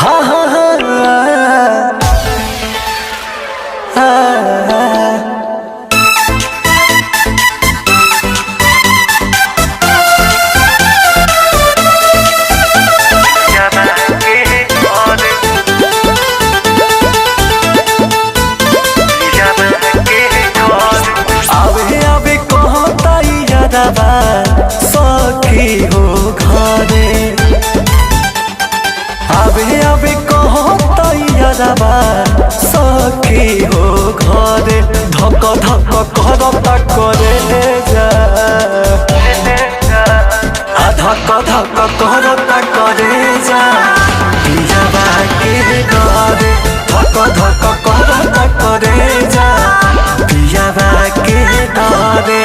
हा हा हा सखी हो घरे आबे आबे कहता सखी हो घरे धक धक करता करे जा धक धक करता करे जा पियाबा के डरे धक धक करता करे जा पियाबा के डरे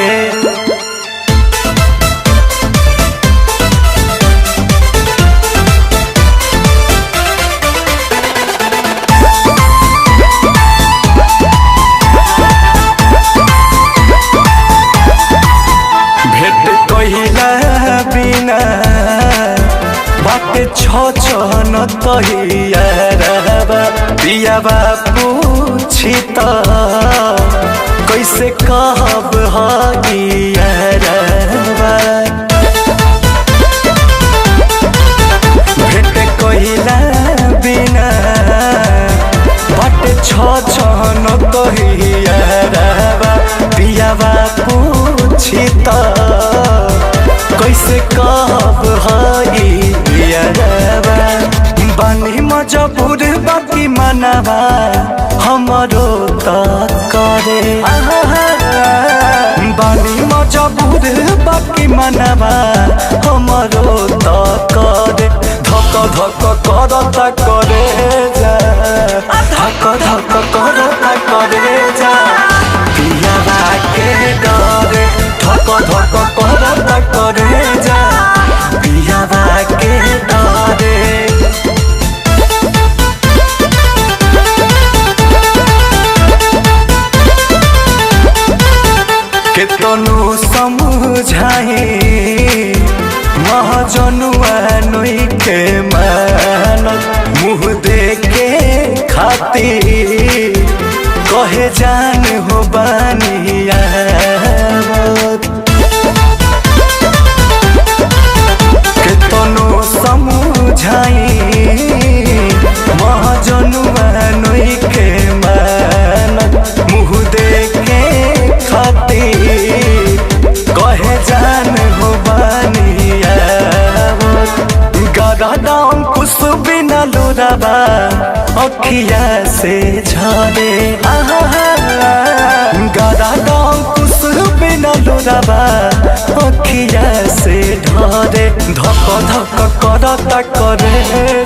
छन पियाबा पूछी त कैसे कहब भेट कहिला बिना बाटे छन पियाबा पूछी त कैसे कहब बानी मजबूर बाकी मनवा हमरो त करे बानी मजबूर बाकी मनवा हमरो त करे धक धक करता करे जा धक धक करता करे जा पियाबा के डरे धक धक करता करे जा पियाबा के डरे केतनो समझाए महाजनुआ नई के मान मुँह देखे खातिर कहे जान हो बानिया केतनो समझाए महाजनुआ नई के मान मुँह देखे खातिर कहे जान हो बानिया गदा कुछ बिना लोराबा अखिया से झरे गदा कुछ बिना लोराबा अखिया से ढरे धक धक करता करे